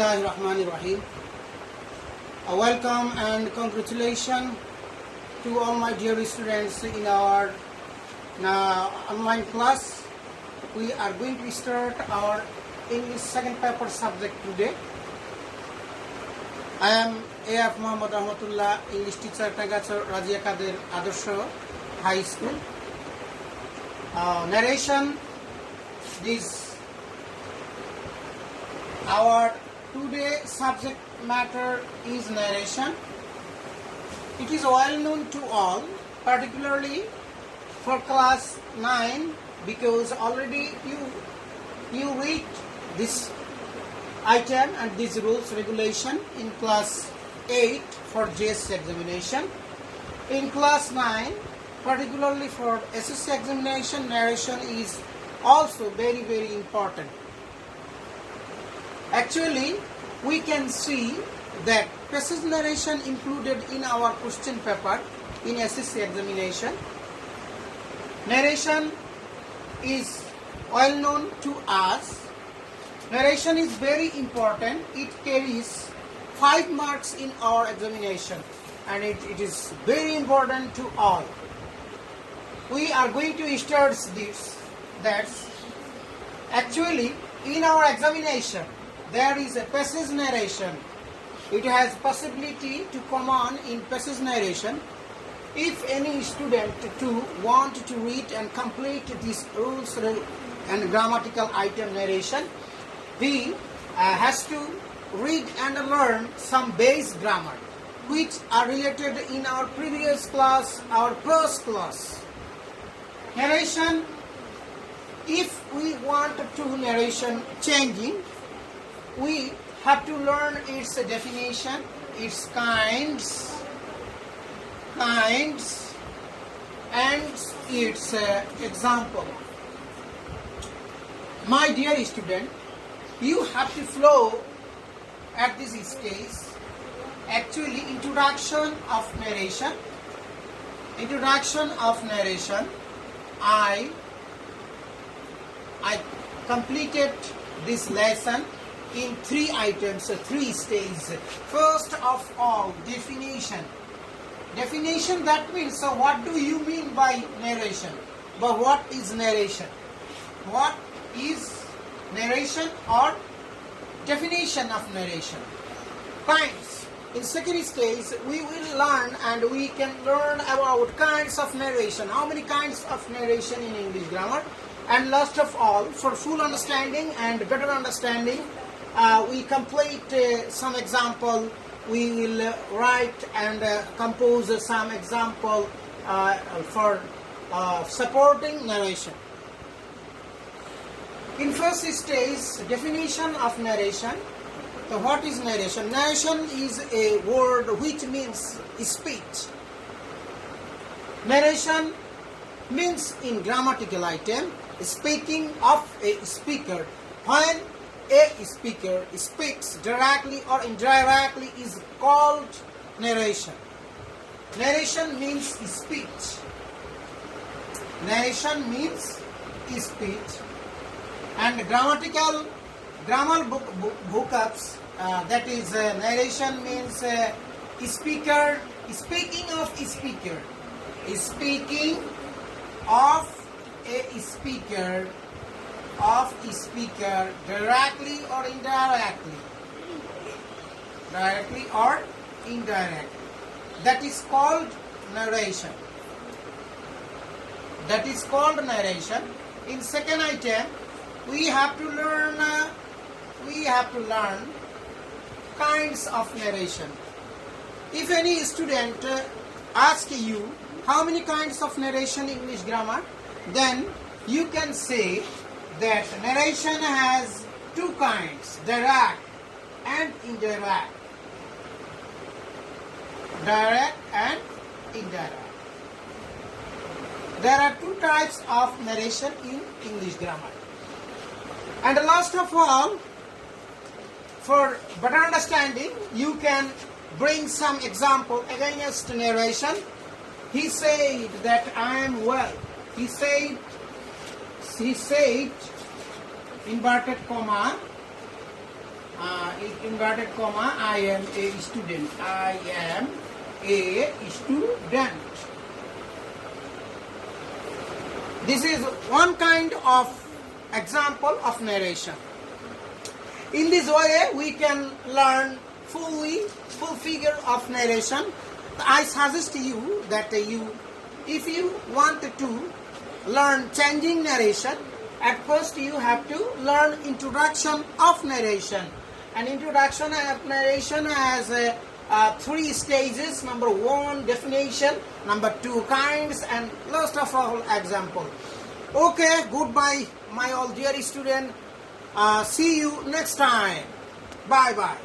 Bismillahirrahmanirrahim. Welcome and congratulations to all my dear students in our online class. We are going to start our English second paper subject today. I am A.F. Muhammad Rahmatullah, English teacher, Tagachar Razia Kadir Adarsha High School. Narration. This our today subject matter is narration. It is well known to all, particularly for class 9, because already you read this item and these rules regulation in class 8 for JSC examination. In class 9, particularly for SSC examination, narration is also very, very important. Actually, we can see that passage narration included in our question paper in SSC examination. Narration is well known to us. Narration is very important. It carries 5 marks in our examination, and it is very important to all. We are going to start this. That's actually in our examination there is a passage narration. It has possibility to come on in passage narration. If any student want to read and complete this rules and grammatical item narration, he has to read and learn some base grammar which are related in our previous class, our first class. Narration, if we want to narration changing, we have to learn its definition, its kinds, and its example. My dear student, you have to flow at this stage. Actually, introduction of narration. I completed this lesson in 3 items, 3 stages. First of all, definition. Definition, that means, so what do you mean by narration? But what is narration? What is narration or definition of narration? Kinds. In second stage, we will learn and we can learn about kinds of narration. How many kinds of narration in English grammar? And last of all, for full understanding and better understanding, we complete some example. We will write and compose some example for supporting narration. In first stage, definition of narration. So what is narration? Narration is a word which means speech. Narration means in grammatical item, speaking of a speaker. When a speaker speaks directly or indirectly is called narration. Narration means speech. Narration means speech. And grammar bookups, that is narration means speaker, speaking of speaker. Speaking of a speaker, directly or indirectly. Directly or indirectly. That is called narration. That is called narration. In second item, we have to learn kinds of narration. If any student asks you how many kinds of narration in English grammar, then you can say that narration has 2 kinds, direct and indirect. Direct and indirect. There are 2 types of narration in English grammar. And last of all, for better understanding, you can bring some example against narration. He said that I am well. He said, inverted comma, inverted comma, I am a student. I am a student. This is one kind of example of narration. In this way, we can learn full figure of narration. I suggest you that if you want to learn changing narration, at first you have to learn introduction of narration. And introduction of narration has 3 stages. Number 1, definition. Number 2, kinds, and last of all, example. Okay, goodbye, my all dear student. See you next time. Bye bye.